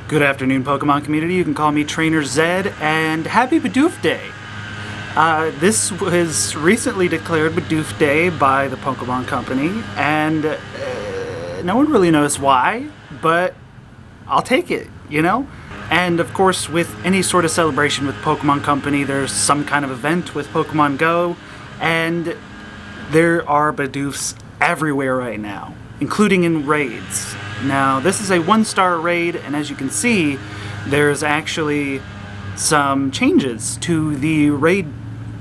Good afternoon, Pokemon community. You can call me Trainer Zed, and happy Bidoof Day! This was recently declared Bidoof Day by the Pokemon Company, and no one really knows why, but I'll take it, you know? And of course, with any sort of celebration with Pokemon Company, there's some kind of event with Pokemon Go, and there are Bidoofs everywhere right now, including in raids. Now, this is a 1-star raid, and as you can see, there's actually some changes to the raid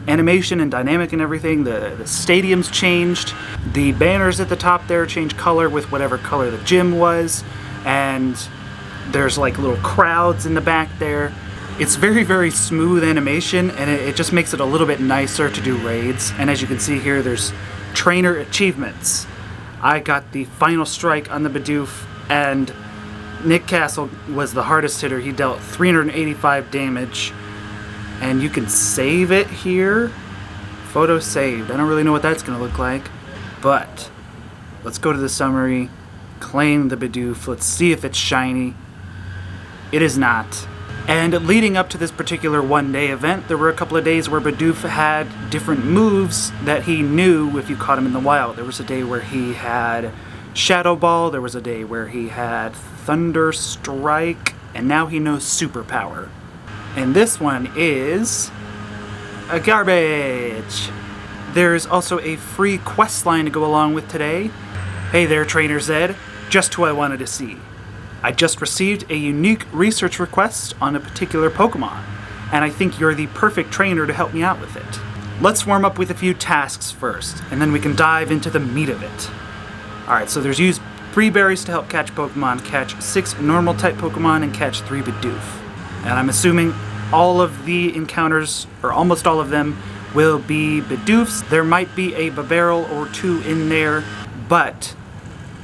animation and dynamic and everything. The stadium's changed. The banners at the top there change color with whatever color the gym was, and there's like little crowds in the back there. It's very, very smooth animation, and it just makes it a little bit nicer to do raids. And as you can see here, there's trainer achievements. I got the final strike on the Bidoof, and Nick Castle was the hardest hitter. He dealt 385 damage, and you can save it here. Photo saved. I don't really know what that's going to look like, but let's go to the summary, claim the Bidoof. Let's see if it's shiny. It is not. And leading up to this particular one-day event, there were a couple of days where Bidoof had different moves that he knew if you caught him in the wild. There was a day where he had Shadowball, there was a day where he had Thunder Strike, and now he knows Superpower. And this one is a garbage. There's also a free quest line to go along with today. Hey there, Trainer Zed. Just who I wanted to see. I just received a unique research request on a particular Pokemon, and I think you're the perfect trainer to help me out with it. Let's warm up with a few tasks first, and then we can dive into the meat of it. Alright, so there's use 3 berries to help catch Pokemon, catch 6 normal type Pokemon, and catch 3 Bidoof. And I'm assuming all of the encounters, or almost all of them, will be Bidoofs. There might be a Babarrel or 2 in there, but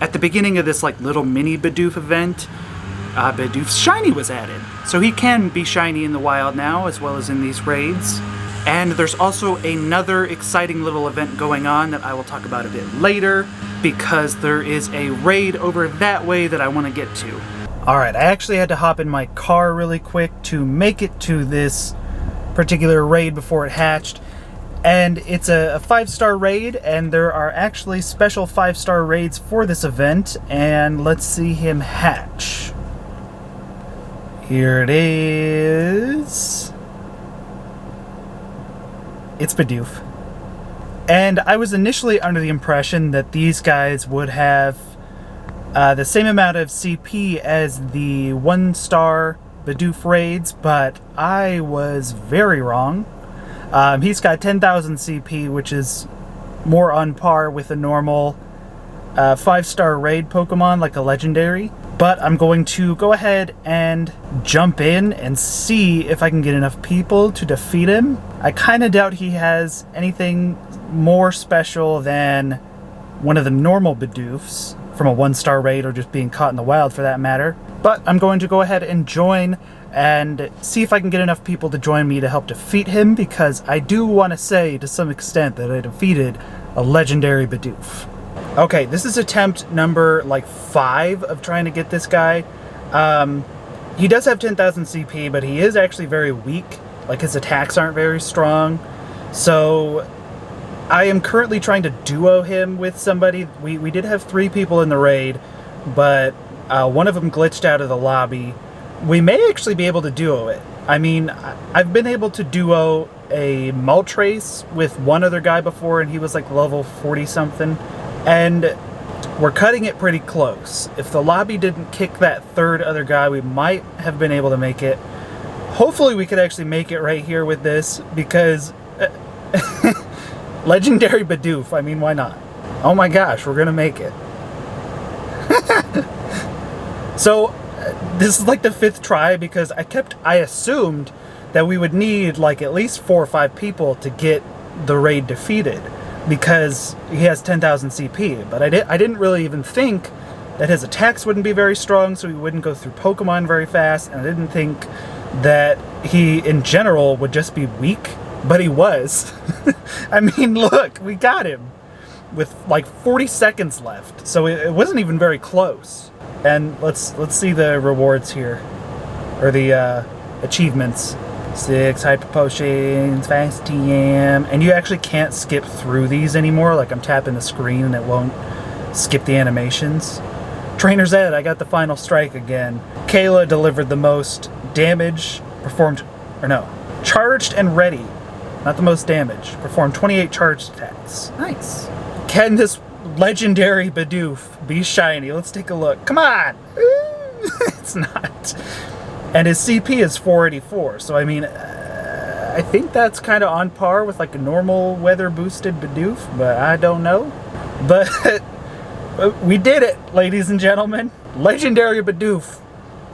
at the beginning of this like little mini Bidoof event, Bidoof's shiny was added. So he can be shiny in the wild now, as well as in these raids. And there's also another exciting little event going on that I will talk about a bit later, because there is a raid over that way that I want to get to. Alright, I actually had to hop in my car really quick to make it to this particular raid before it hatched. And it's a 5-star raid, and there are actually special 5-star raids for this event, and let's see him hatch. Here it is. It's Bidoof. And I was initially under the impression that these guys would have the same amount of CP as the 1-star Bidoof raids, but I was very wrong. He's got 10,000 CP, which is more on par with a normal 5-star raid Pokemon, like a legendary. But I'm going to go ahead and jump in and see if I can get enough people to defeat him. I kind of doubt he has anything more special than one of the normal Bidoofs from a 1-star raid, or just being caught in the wild for that matter. But I'm going to go ahead and join and see if I can get enough people to join me to help defeat him, because I do want to say to some extent that I defeated a legendary Bidoof. Okay, this is attempt number like 5 of trying to get this guy. He does have 10,000 CP, but he is actually very weak. Like, his attacks aren't very strong. So I am currently trying to duo him with somebody. We did have 3 people in the raid, but one of them glitched out of the lobby. We may actually be able to duo it. I mean, I've been able to duo a Moltres with one other guy before, and he was like level 40-something. And we're cutting it pretty close. If the lobby didn't kick that 3rd other guy, we might have been able to make it. Hopefully we could actually make it right here with this, because legendary Bidoof, I mean, why not? Oh my gosh, we're gonna make it. So this is like the 5th try, because I assumed that we would need like at least 4 or 5 people to get the raid defeated, because he has 10,000 CP. But I didn't really even think that his attacks wouldn't be very strong, so he wouldn't go through Pokemon very fast, and I didn't think that he in general would just be weak, but he was. I mean, look, we got him with like 40 seconds left, so it wasn't even very close. And let's see the rewards here. or the achievements. 6 hyper potions, fast TM, and you actually can't skip through these anymore. Like, I'm tapping the screen and it won't skip the animations. Trainer Zed, I got the final strike again. Kayla delivered the most damage, charged and ready. Not the most damage. Performed 28 charged attacks. Nice. Can this legendary Bidoof be shiny? Let's take a look. Come on! It's not. And his CP is 484, so I mean, I think that's kind of on par with like a normal weather boosted Bidoof, but I don't know. But we did it, ladies and gentlemen. Legendary Bidoof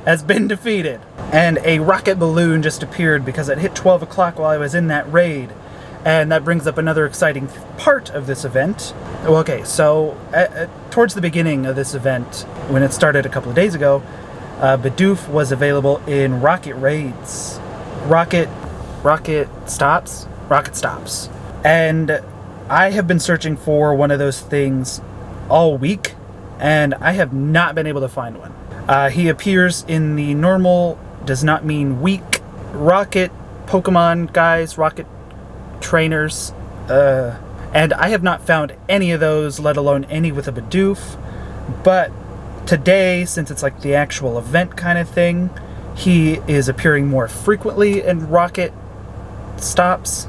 has been defeated. And a rocket balloon just appeared because it hit 12 o'clock while I was in that raid. And that brings up another exciting part of this event. Well, okay, so towards the beginning of this event, when it started a couple of days ago, Bidoof was available in rocket raids. Rocket stops. And I have been searching for one of those things all week, and I have not been able to find one. He appears in the normal, does not mean weak, rocket Pokemon guys, rocket trainers, and I have not found any of those, let alone any with a Bidoof. But today, since it's like the actual event kind of thing, he is appearing more frequently in rocket stops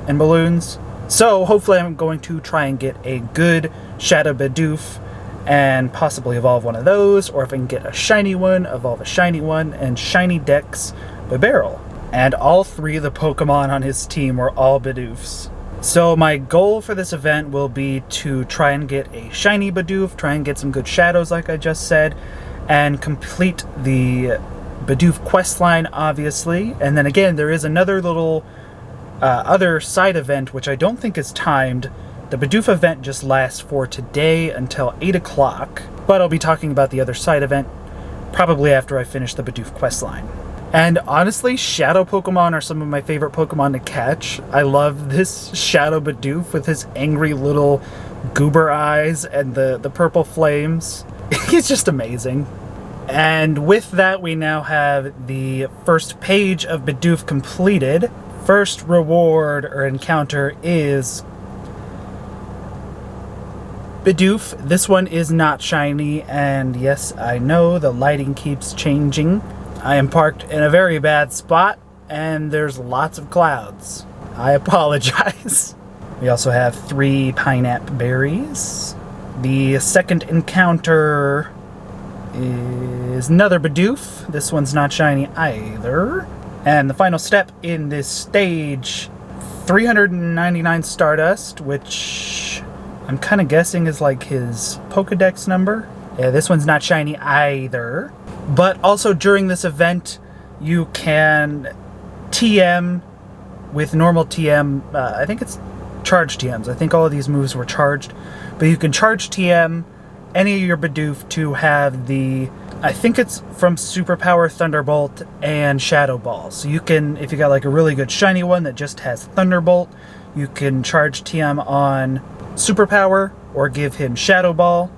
and balloons. So hopefully I'm going to try and get a good Shadow Bidoof and possibly evolve one of those, or if I can get a shiny one, evolve a shiny one, and shiny Dex Barrel. And all 3 of the Pokemon on his team were all Bidoofs. So my goal for this event will be to try and get a shiny Bidoof, try and get some good shadows like I just said, and complete the Bidoof questline, obviously. And then again, there is another little other side event, which I don't think is timed. The Bidoof event just lasts for today until 8 o'clock, but I'll be talking about the other side event probably after I finish the Bidoof questline. And honestly, Shadow Pokemon are some of my favorite Pokemon to catch. I love this Shadow Bidoof with his angry little goober eyes and the purple flames. He's just amazing. And with that, we now have the first page of Bidoof completed. First reward or encounter is Bidoof. This one is not shiny, and yes, I know the lighting keeps changing. I am parked in a very bad spot, and there's lots of clouds. I apologize. We also have 3 pineapple berries. The second encounter is another Bidoof. This one's not shiny either. And the final step in this stage, 399 Stardust, which I'm kind of guessing is like his Pokedex number. Yeah, this one's not shiny either. But also during this event, you can TM with normal TM. I think it's charged TMs. I think all of these moves were charged. But you can charge TM any of your Bidoof to have the, I think it's from Superpower, Thunderbolt, and Shadowball. So you can, if you got like a really good shiny one that just has Thunderbolt, you can charge TM on Superpower or give him Shadowball.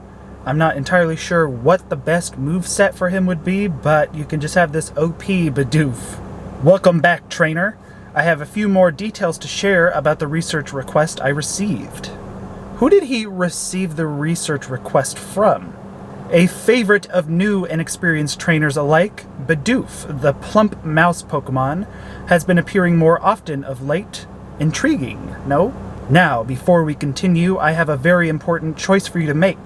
I'm not entirely sure what the best move set for him would be, but you can just have this OP Bidoof. Welcome back, trainer. I have a few more details to share about the research request I received. Who did he receive the research request from? A favorite of new and experienced trainers alike, Bidoof, the plump mouse Pokemon, has been appearing more often of late. Intriguing, no? Now, before we continue, I have a very important choice for you to make.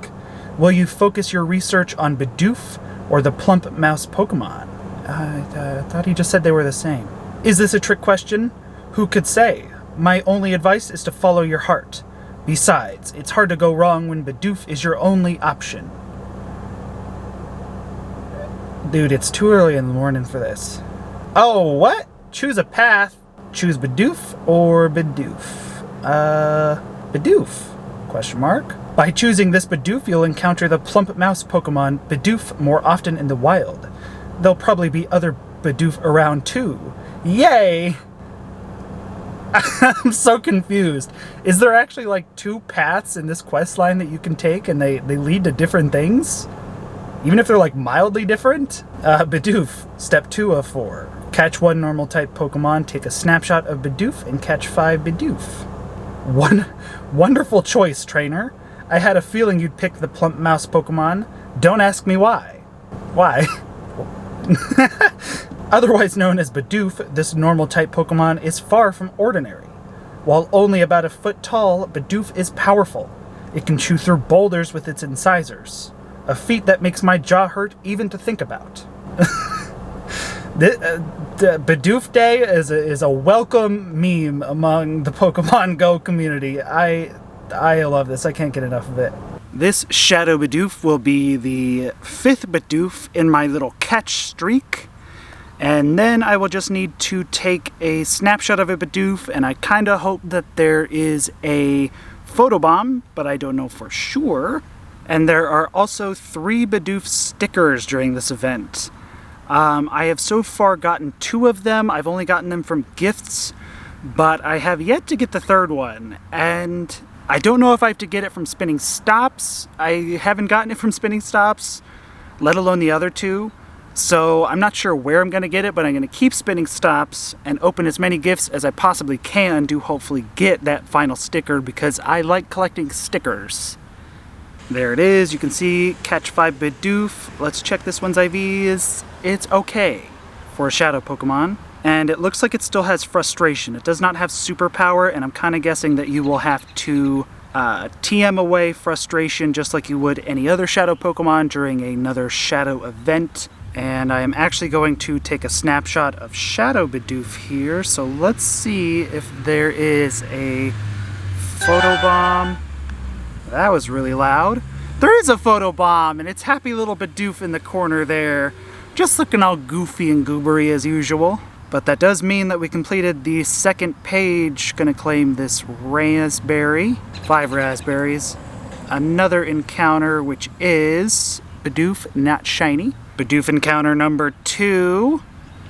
Will you focus your research on Bidoof or the plump mouse Pokemon? I thought he just said they were the same. Is this a trick question? Who could say? My only advice is to follow your heart. Besides, it's hard to go wrong when Bidoof is your only option. Dude, it's too early in the morning for this. Oh, what? Choose a path. Choose Bidoof or Bidoof? Bidoof? Question mark. By choosing this Bidoof, you'll encounter the plump mouse Pokemon Bidoof more often in the wild. There'll probably be other Bidoof around too. Yay! I'm so confused. Is there actually like 2 paths in this quest line that you can take and they lead to different things? even if they're like mildly different. Bidoof, step 2 of 4. Catch 1 normal type Pokemon, take a snapshot of Bidoof, and catch 5 Bidoof. Wonderful choice, trainer. I had a feeling you'd pick the plump mouse Pokemon. Don't ask me why. Why? Otherwise known as Bidoof, this normal type Pokemon is far from ordinary. While only about a foot tall, Bidoof is powerful. It can chew through boulders with its incisors, a feat that makes my jaw hurt even to think about. Badoof Day is a welcome meme among the Pokemon Go community. I love this. I can't get enough of it. This Shadow Bidoof will be the 5th Bidoof in my little catch streak. And then I will just need to take a snapshot of a Bidoof, and I kind of hope that there is a photobomb, but I don't know for sure. And there are also 3 Bidoof stickers during this event. I have so far gotten 2 of them. I've only gotten them from gifts, but I have yet to get the 3rd one. And I don't know if I have to get it from Spinning Stops. I haven't gotten it from Spinning Stops, let alone the other 2. So I'm not sure where I'm going to get it, but I'm going to keep Spinning Stops and open as many gifts as I possibly can to hopefully get that final sticker, because I like collecting stickers. There it is. You can see catch 5 Bidoof. Let's check this one's IVs. It's okay for a shadow Pokemon. And it looks like it still has frustration. It does not have superpower, and I'm kind of guessing that you will have to TM away frustration just like you would any other shadow Pokemon during another shadow event. And I am actually going to take a snapshot of Shadow Bidoof here. So let's see if there is a photobomb. That was really loud. There is a photobomb, and it's happy little Bidoof in the corner there. Just looking all goofy and goobery as usual. But that does mean that we completed the 2nd page. Gonna claim this raspberry. 5 raspberries. Another encounter, which is Bidoof Not Shiny. Bidoof encounter number 2,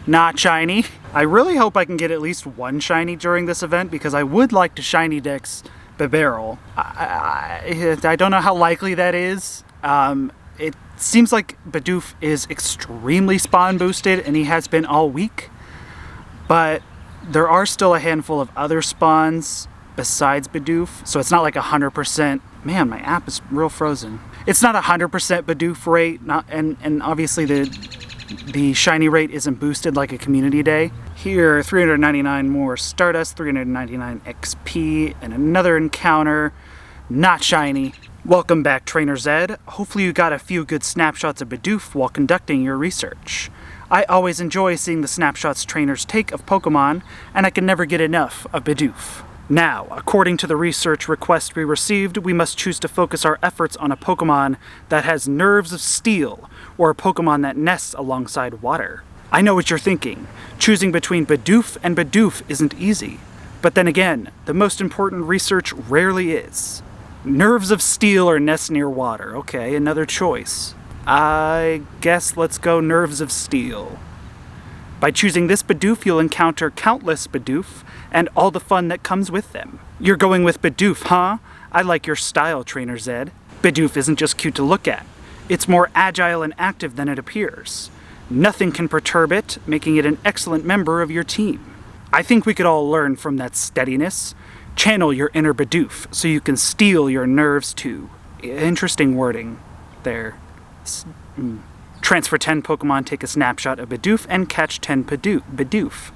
not shiny. I really hope I can get at least 1 shiny during this event, because I would like to shiny dex Bibarel. I don't know how likely that is. It seems like Bidoof is extremely spawn boosted, and he has been all week. But there are still a handful of other spawns besides Bidoof, so it's not like 100%. Man, my app is real frozen. It's not 100% Bidoof rate, and obviously the shiny rate isn't boosted like a community day. Here, 399 more Stardust, 399 XP, and another encounter, not shiny. Welcome back, Trainer Zed. Hopefully you got a few good snapshots of Bidoof while conducting your research. I always enjoy seeing the snapshots trainers take of Pokemon, and I can never get enough of Bidoof. Now, according to the research request we received, we must choose to focus our efforts on a Pokemon that has nerves of steel, or a Pokemon that nests alongside water. I know what you're thinking. Choosing between Bidoof and Bidoof isn't easy. But then again, the most important research rarely is. Nerves of steel or nests near water. Okay, another choice. I guess let's go Nerves of Steel. By choosing this Bidoof, you'll encounter countless Bidoof, and all the fun that comes with them. You're going with Bidoof, huh? I like your style, Trainer Zed. Bidoof isn't just cute to look at. It's more agile and active than it appears. Nothing can perturb it, making it an excellent member of your team. I think we could all learn from that steadiness. Channel your inner Bidoof so you can steal your nerves too. Interesting wording there. Transfer 10 Pokemon, take a snapshot of Bidoof, and catch 10 Bidoof.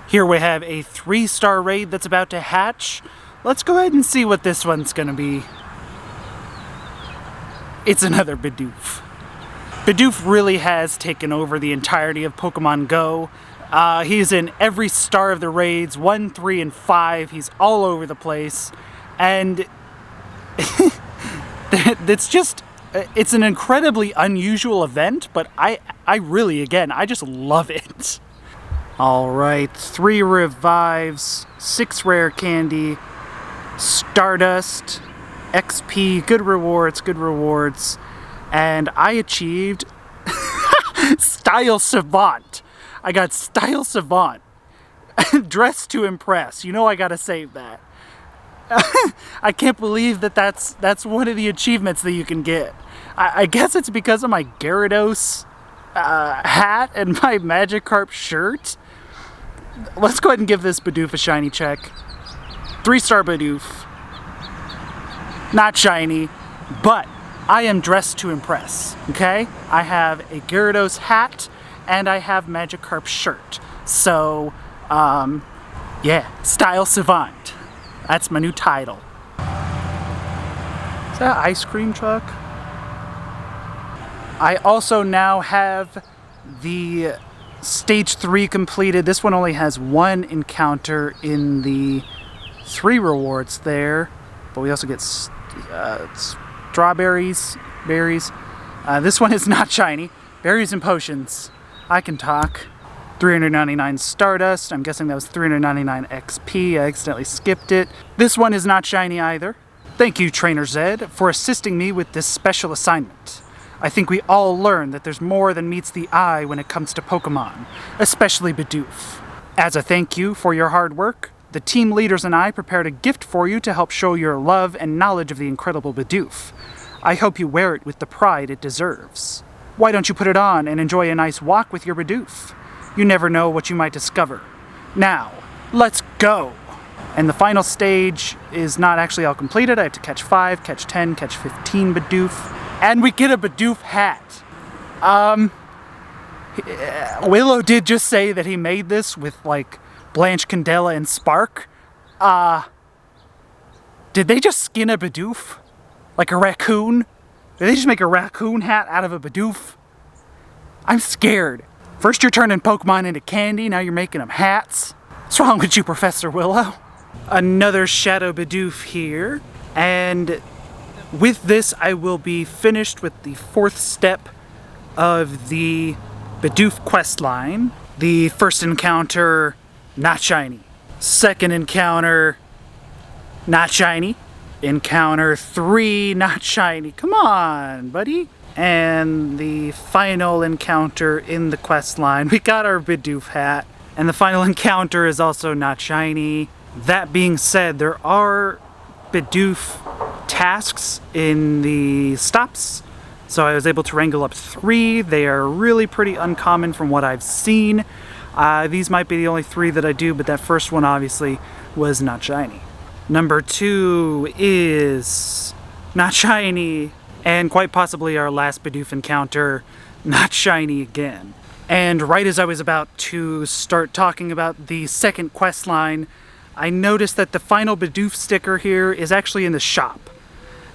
Here we have a 3-star raid that's about to hatch. Let's go ahead and see what this one's gonna be. It's another Bidoof. Bidoof really has taken over the entirety of Pokemon Go. He's in every star of the raids, 1, 3, and 5. He's all over the place. And it's an incredibly unusual event, but I really, again, I just love it. Alright, 3 revives, 6 rare candy, Stardust, XP, good rewards, and I achieved Style Savant. I got Style Savant. Dress to impress. You know I gotta save that. I can't believe that's one of the achievements that you can get. I guess it's because of my Gyarados hat and my Magikarp shirt. Let's go ahead and give this Bidoof a shiny check. 3-star Bidoof. Not shiny, but I am dressed to impress, okay? I have a Gyarados hat and I have Magikarp shirt. So, yeah, Style Savant. That's my new title. Is that an ice cream truck? I also now have the Stage 3 completed. This one only has 1 encounter in the 3 rewards there. But we also get strawberries, berries. This one is not shiny. Berries and potions. I can talk. 399 Stardust. I'm guessing that was 399 XP. I accidentally skipped it. This one is not shiny either. Thank you, Trainer Zed, for assisting me with this special assignment. I think we all learned that there's more than meets the eye when it comes to Pokemon, especially Bidoof. As a thank you for your hard work, the team leaders and I prepared a gift for you to help show your love and knowledge of the incredible Bidoof. I hope you wear it with the pride it deserves. Why don't you put it on and enjoy a nice walk with your Bidoof? You never know what you might discover. Now, let's go! And the final stage is not actually all completed. I have to catch 5, catch 10, catch 15 Bidoof. And we get a Bidoof hat. Willow did just say that he made this with, like, Blanche Candela and Spark. Did they just skin a Bidoof? Like a raccoon? Did they just make a raccoon hat out of a Bidoof? I'm scared. First you're turning Pokemon into candy, now you're making them hats. What's wrong with you, Professor Willow? Another Shadow Bidoof here. And with this, I will be finished with the 4th step of the Bidoof questline. The first encounter, not shiny. Second encounter, not shiny. Encounter 3, not shiny. Come on, buddy. And the final encounter in the questline, we got our Bidoof hat. And the final encounter is also not shiny. That being said, there are Bidoof tasks in the stops, so I was able to wrangle up 3. They are really pretty uncommon from what I've seen. These might be the only 3 that I do, but that first one obviously was not shiny. Number 2 is not shiny, and quite possibly our last Bidoof encounter, not shiny again. And right as I was about to start talking about the second quest line, I noticed that the final Bidoof sticker here is actually in the shop.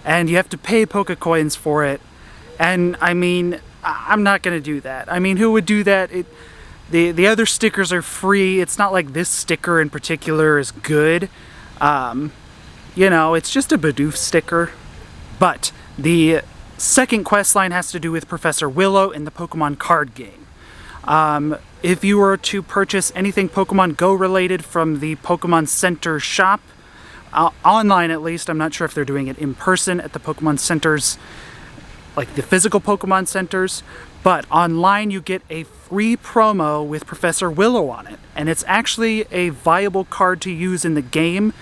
And you have to pay Pokecoins for it. And I mean, I'm not going to do that. I mean, who would do that? The other stickers are free. It's not like this sticker in particular is good. You know, it's just a Bidoof sticker. But the second quest line has to do with Professor Willow in the Pokemon card game. If you were to purchase anything Pokemon Go related from the Pokemon Center shop, online at least, I'm not sure if they're doing it in person at the Pokemon Centers, like the physical Pokemon Centers, but online you get a free promo with Professor Willow on it. And it's actually a viable card to use in the game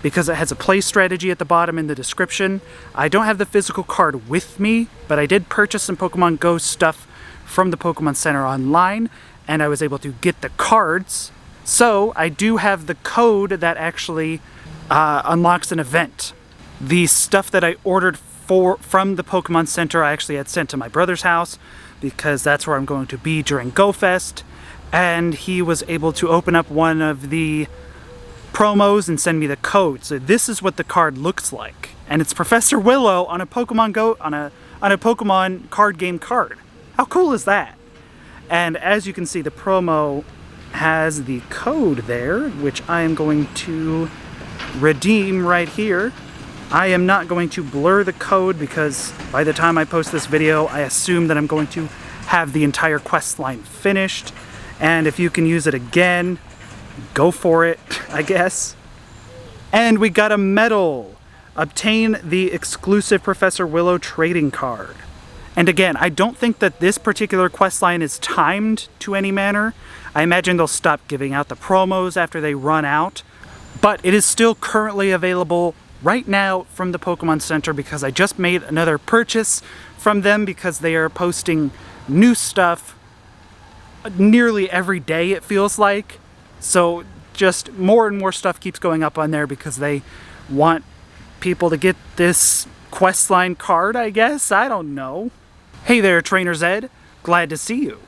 because it has a play strategy at the bottom in the description. I don't have the physical card with me, but I did purchase some Pokemon Go stuff from the Pokemon Center online, and I was able to get the cards. So I do have the code that actually unlocks an event. The stuff that I ordered from the Pokemon Center I actually had sent to my brother's house because that's where I'm going to be during GoFest, and he was able to open up one of the promos and send me the code. So this is what the card looks like, and it's Professor Willow on a Pokemon Go on a Pokemon card game card. How cool is that? And as you can see, the promo has the code there, which I am going to redeem right here. I am not going to blur the code because by the time I post this video, I assume that I'm going to have the entire quest line finished. And if you can use it again, go for it, I guess. And we got a medal. Obtain the exclusive Professor Willow trading card. And again, I don't think that this particular questline is timed to any manner. I imagine they'll stop giving out the promos after they run out. But it is still currently available right now from the Pokemon Center because I just made another purchase from them because they are posting new stuff nearly every day, it feels like. So just more and more stuff keeps going up on there because they want people to get this questline card, I guess? I don't know. Hey there, Trainer Zed. Glad to see you.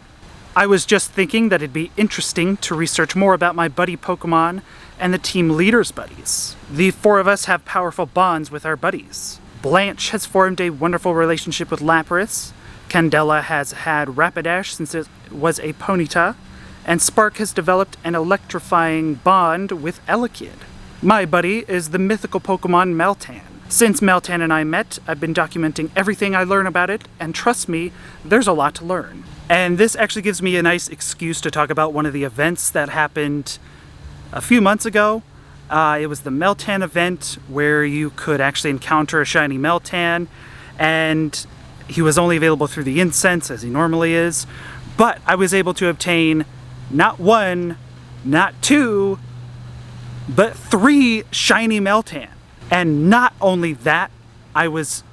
I was just thinking that it'd be interesting to research more about my buddy Pokemon and the team leader's buddies. The four of us have powerful bonds with our buddies. Blanche has formed a wonderful relationship with Lapras, Candela has had Rapidash since it was a Ponyta, and Spark has developed an electrifying bond with Elekid. My buddy is the mythical Pokemon Meltan. Since Meltan and I met, I've been documenting everything I learn about it, and trust me, there's a lot to learn. And this actually gives me a nice excuse to talk about one of the events that happened a few months ago. It was the Meltan event where you could actually encounter a shiny Meltan, and he was only available through the incense as he normally is, but I was able to obtain not one, not two, but 3 shiny Meltan. And not only that, I was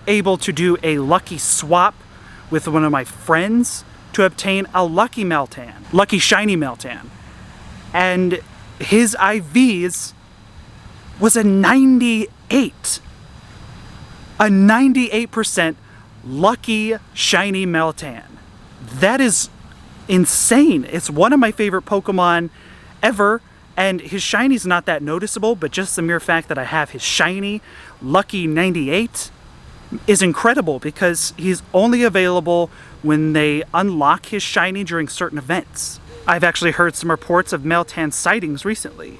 able to do a lucky swap with one of my friends to obtain a lucky Meltan, lucky shiny Meltan. And his IVs was a 98. A 98% lucky shiny Meltan. That is insane. It's one of my favorite Pokemon ever. And his shiny's not that noticeable, but just the mere fact that I have his shiny, lucky 98 is incredible because he's only available when they unlock his shiny during certain events. I've actually heard some reports of Meltan sightings recently.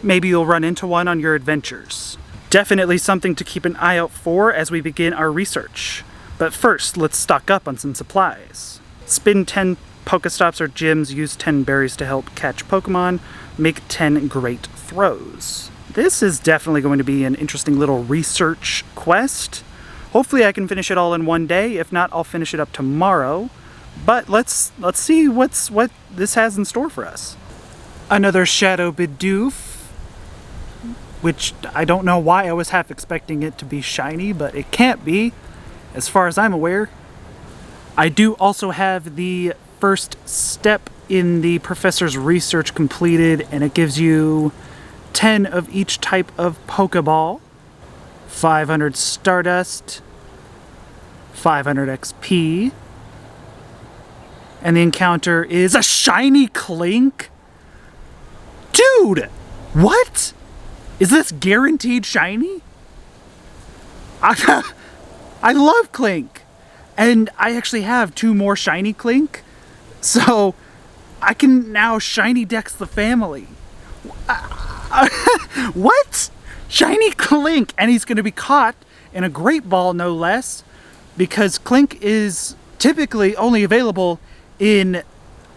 Maybe you'll run into one on your adventures. Definitely something to keep an eye out for as we begin our research. But first, let's stock up on some supplies. Spin 10 Pokestops or gyms, use 10 berries to help catch Pokemon, make 10 great throws. This is definitely going to be an interesting little research quest. Hopefully I can finish it all in one day. If not, I'll finish it up tomorrow. But let's see what this has in store for us. Another Shadow Bidoof, which I don't know why I was half expecting it to be shiny, but it can't be, as far as I'm aware. I do also have the first step in the professor's research completed, and it gives you 10 of each type of Pokeball, 500 Stardust, 500 XP, and the encounter is a shiny Clink? Dude! What? Is this guaranteed shiny? I love Clink! And I actually have 2 more shiny Clink, so I can now shiny dex the family. What? Shiny Clink! And he's going to be caught in a Great Ball, no less, because Clink is typically only available in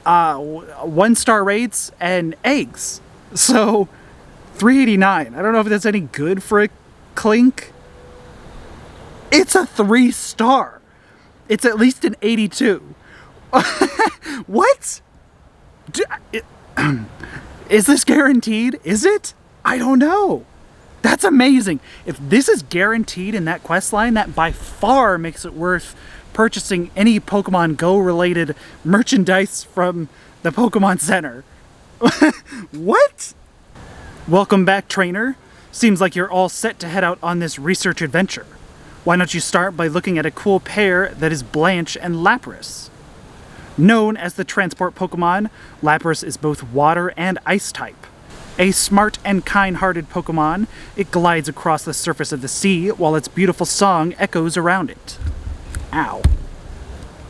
1-star raids and eggs. So, 389. I don't know if that's any good for a Clink. It's a 3-star. It's at least an 82. What? Is this guaranteed? Is it? I don't know. That's amazing. If this is guaranteed in that quest line, that by far makes it worth purchasing any Pokemon Go related merchandise from the Pokemon Center. What? Welcome back, trainer. Seems like you're all set to head out on this research adventure. Why don't you start by looking at a cool pair that is Blanche and Lapras. Known as the transport Pokemon, Lapras is both water and ice type. A smart and kind-hearted Pokemon, it glides across the surface of the sea while its beautiful song echoes around it. Ow.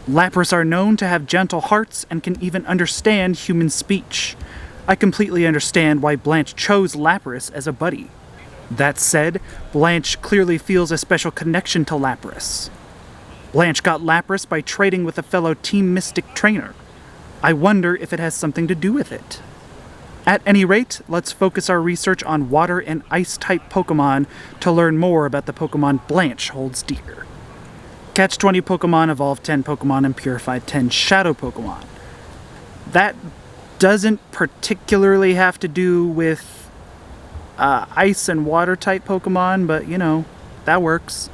Lapras are known to have gentle hearts and can even understand human speech. I completely understand why Blanche chose Lapras as a buddy. That said, Blanche clearly feels a special connection to Lapras. Blanche got Lapras by trading with a fellow Team Mystic trainer. I wonder if it has something to do with it. At any rate, let's focus our research on water and ice-type Pokemon to learn more about the Pokemon Blanche holds dear. Catch 20 Pokemon, evolve 10 Pokemon, and purify 10 Shadow Pokemon. That doesn't particularly have to do with ice and water type Pokemon, but you know, that works.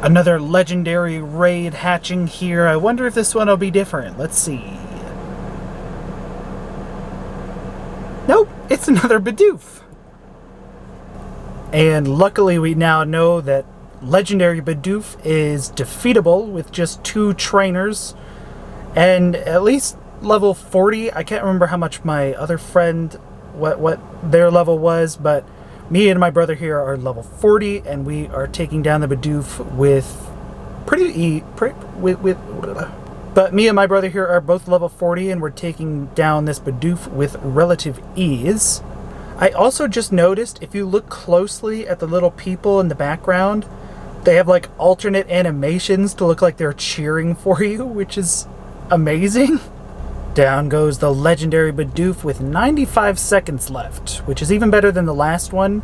Another legendary raid hatching here. I wonder if this one will be different. Let's see. Nope, it's another Bidoof. And luckily we now know that legendary Badoof is defeatable with just 2 trainers. And at least level 40. I can't remember how much my other friend, what their level was, but me and my brother here are level 40, and we are taking down the Bidoof with but me and my brother here are both level 40, and we're taking down this Bidoof with relative ease. I also just noticed, if you look closely at the little people in the background, they have like alternate animations to look like they're cheering for you, which is amazing. Down goes the legendary Bidoof with 95 seconds left, which is even better than the last one.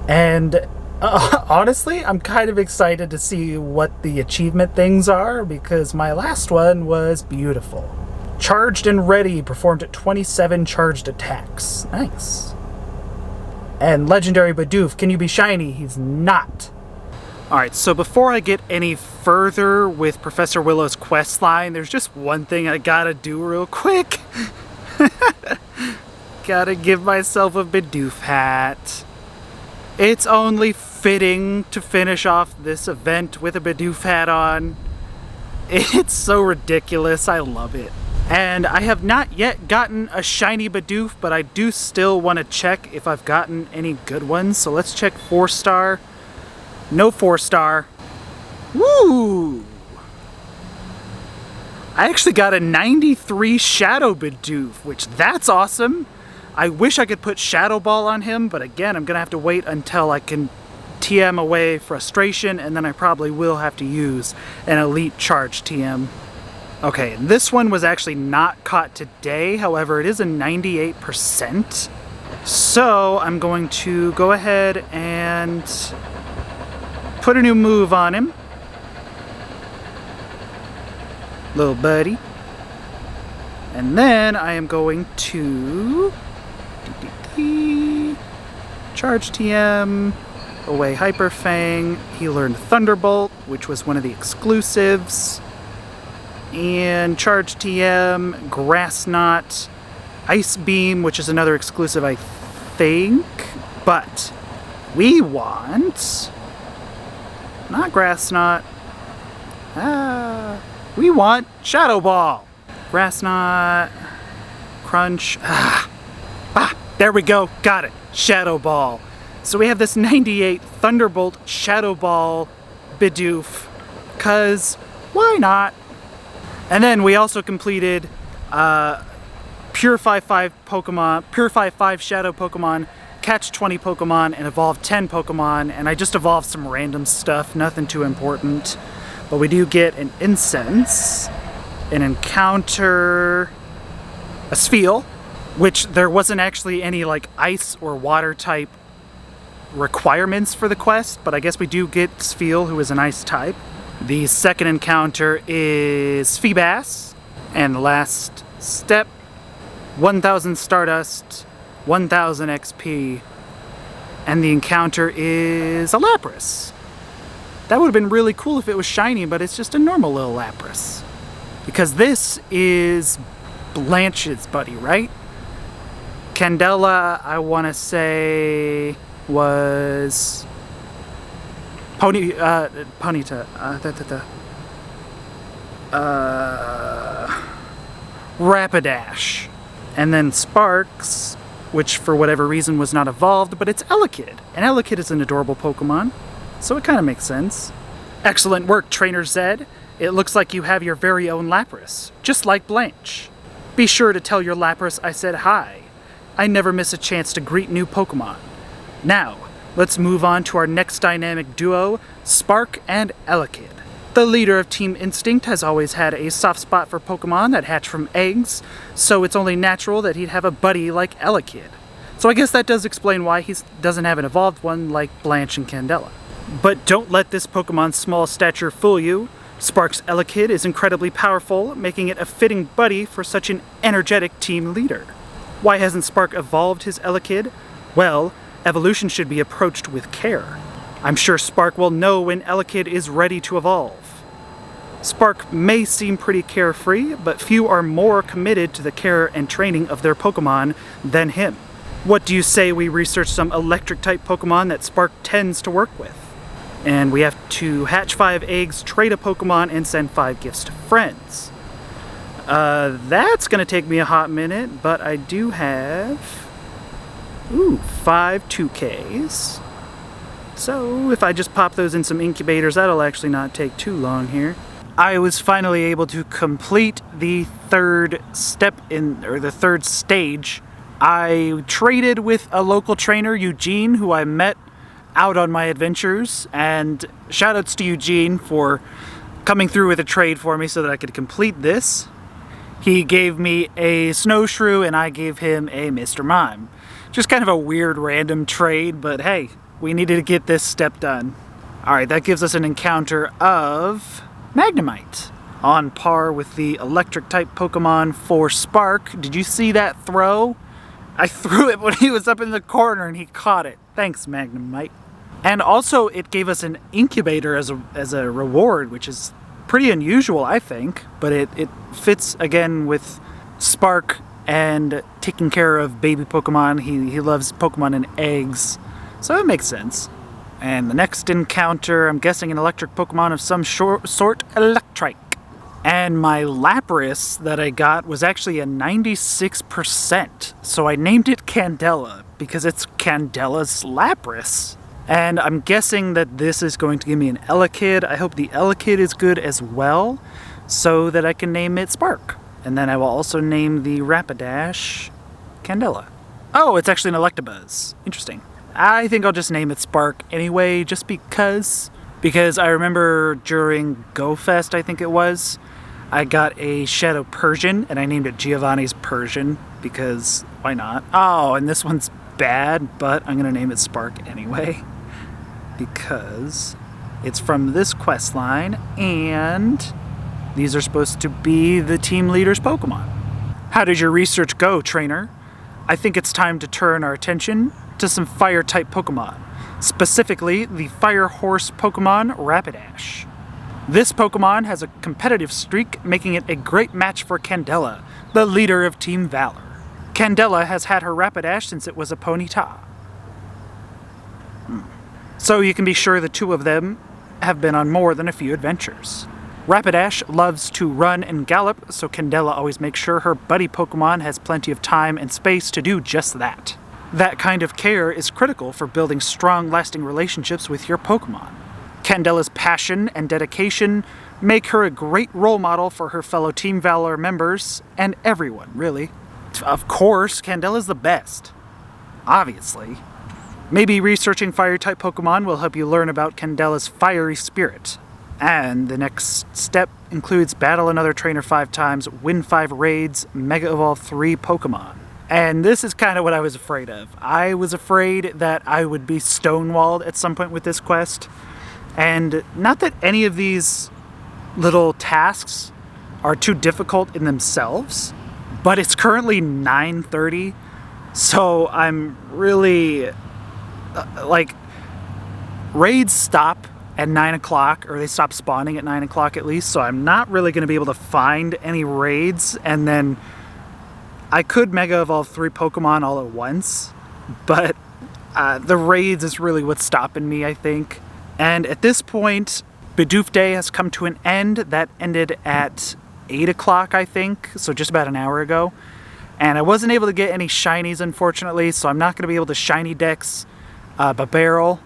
And honestly, I'm kind of excited to see what the achievement things are, because my last one was beautiful. Charged and ready, performed at 27 charged attacks. Nice. And legendary Badoof, can you be shiny? He's not. Alright, so before I get any further with Professor Willow's quest line, there's just one thing I gotta do real quick. Gotta give myself a Bidoof hat. It's only fitting to finish off this event with a Bidoof hat on. It's so ridiculous, I love it. And I have not yet gotten a shiny Bidoof, but I do still want to check if I've gotten any good ones. So let's check 4-star. No 4-star. Woo! I actually got a 93 Shadow Bidoof, which that's awesome. I wish I could put Shadowball on him, but again, I'm gonna have to wait until I can TM away Frustration, and then I probably will have to use an Elite Charge TM. Okay, this one was actually not caught today, however, it is a 98%. So I'm going to go ahead and put a new move on him. Little buddy. And then I am going to charge TM, away Hyper Fang. He learned Thunderbolt, which was one of the exclusives. And charge TM, Grass Knot, Ice Beam, which is another exclusive, I think. But we want not Grass Knot. We want Shadow Ball. Grass Knot, Crunch. There we go. Got it. Shadow Ball. So we have this 98 Thunderbolt Shadow Ball Bidoof. 'Cause why not? And then we also completed Purify 5 Pokemon, Purify 5 Shadow Pokemon, Catch 20 Pokemon, and Evolve 10 Pokemon. And I just evolved some random stuff, nothing too important. But we do get an Incense, an Encounter, a Spheal, which there wasn't actually any like ice or water type requirements for the quest, but I guess we do get Spheal, who is an ice type. The second encounter is Feebas, and the last step, 1000 Stardust, 1000 XP, and the encounter is a Lapras. That would have been really cool if it was shiny, but it's just a normal little Lapras. Because this is Blanche's buddy, right? Candela, I want to say, was Rapidash. And then Sparks, which for whatever reason was not evolved, but it's Elekid. And Elekid is an adorable Pokemon, so it kind of makes sense. Excellent work, Trainer Zed. It looks like you have your very own Lapras, just like Blanche. Be sure to tell your Lapras I said hi. I never miss a chance to greet new Pokemon. Now, let's move on to our next dynamic duo, Spark and Elekid. The leader of Team Instinct has always had a soft spot for Pokemon that hatch from eggs, so it's only natural that he'd have a buddy like Elekid. So I guess that does explain why he doesn't have an evolved one like Blanche and Candela. But don't let this Pokemon's small stature fool you. Spark's Elekid is incredibly powerful, making it a fitting buddy for such an energetic team leader. Why hasn't Spark evolved his Elekid? Well, evolution should be approached with care. I'm sure Spark will know when Elekid is ready to evolve. Spark may seem pretty carefree, but few are more committed to the care and training of their Pokemon than him. What do you say we research some electric-type Pokemon that Spark tends to work with? And we have to hatch 5 eggs, trade a Pokemon, and send 5 gifts to friends. That's gonna take me a hot minute, but I do have 5 2Ks. So if I just pop those in some incubators, that'll actually not take too long here. I was finally able to complete the third step the third stage. I traded with a local trainer, Eugene, who I met out on my adventures, and shoutouts to Eugene for coming through with a trade for me so that I could complete this. He gave me a Snowshrew and I gave him a Mr. Mime. Just kind of a weird random trade, but hey, we needed to get this step done. Alright, that gives us an encounter of Magnemite, on par with the electric type Pokemon for Spark. Did you see that throw? I threw it when he was up in the corner and he caught it. Thanks, Magnemite. And also it gave us an incubator as a reward, which is pretty unusual, I think, but it fits again with Spark and taking care of baby Pokemon. He loves Pokemon and eggs, so it makes sense. And the next encounter, I'm guessing an electric Pokemon of some sort, Electrike. And my Lapras that I got was actually a 96%, so I named it Candela because it's Candela's Lapras. And I'm guessing that this is going to give me an Elekid. I hope the Elekid is good as well, so that I can name it Spark. And then I will also name the Rapidash Candela. Oh, it's actually an Electabuzz. Interesting. I think I'll just name it Spark anyway, just because. Because I remember during GoFest, I think it was, I got a Shadow Persian, and I named it Giovanni's Persian, because why not? Oh, and this one's bad, but I'm going to name it Spark anyway, because it's from this quest line, and these are supposed to be the team leader's Pokemon. How did your research go, trainer? I think it's time to turn our attention to some fire-type Pokemon, specifically the Fire Horse Pokemon Rapidash. This Pokemon has a competitive streak, making it a great match for Candela, the leader of Team Valor. Candela has had her Rapidash since it was a Ponyta. So you can be sure the two of them have been on more than a few adventures. Rapidash loves to run and gallop, so Candela always makes sure her buddy Pokemon has plenty of time and space to do just that. That kind of care is critical for building strong, lasting relationships with your Pokemon. Candela's passion and dedication make her a great role model for her fellow Team Valor members, and everyone, really. Of course, Candela's the best. Obviously. Maybe researching Fire-type Pokemon will help you learn about Candela's fiery spirit. And the next step includes battle another trainer 5 times, win 5 raids, Mega Evolve 3 Pokemon. And this is kind of what I was afraid of. I was afraid that I would be stonewalled at some point with this quest. And not that any of these little tasks are too difficult in themselves, but it's currently 9:30, so I'm really, raids stop at 9 o'clock, or they stop spawning at 9 o'clock at least, so I'm not really going to be able to find any raids, and then I could Mega Evolve 3 Pokemon all at once, but the raids is really what's stopping me, I think. And at this point, Bidoof Day has come to an end. That ended at 8 o'clock, I think, so just about an hour ago. And I wasn't able to get any shinies, unfortunately, so I'm not going to be able to shiny dex Barrel.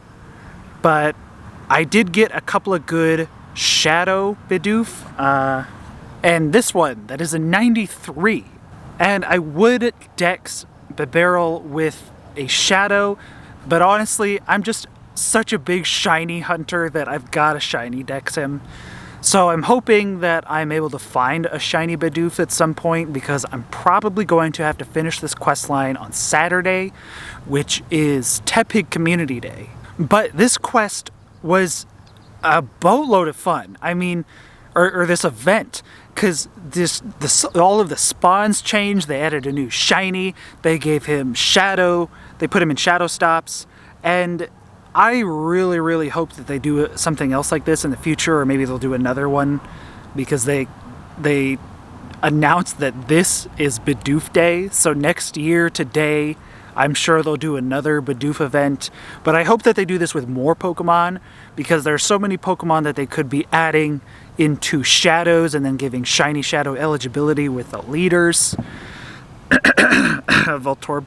But I did get a couple of good Shadow Bidoof, and this one, that is a 93. And I would dex Barrel with a Shadow, but honestly, I'm just such a big shiny hunter that I've got to shiny dex him. So I'm hoping that I'm able to find a shiny Bidoof at some point, because I'm probably going to have to finish this quest line on Saturday, which is Tepig Community Day. But this quest was a boatload of fun. I mean, or this event, because all of the spawns changed. They added a new shiny. They gave him shadow. They put him in shadow stops, and I really, really hope that they do something else like this in the future, or maybe they'll do another one, because they announced that this is Bidoof Day, so next year today I'm sure they'll do another Badoof event, but I hope that they do this with more Pokemon, because there are so many Pokemon that they could be adding into Shadows and then giving Shiny Shadow eligibility with the leaders. Voltorb.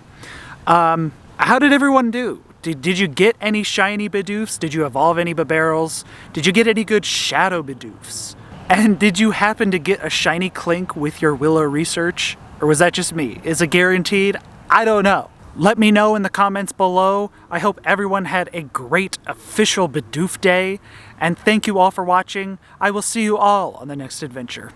How did everyone do? Did you get any Shiny Bidoofs? Did you evolve any Babarrels? Did you get any good Shadow Bidoofs? And did you happen to get a Shiny Clink with your Willow research? Or was that just me? Is it guaranteed? I don't know. Let me know in the comments below. I hope everyone had a great official Bidoof Day. And thank you all for watching. I will see you all on the next adventure.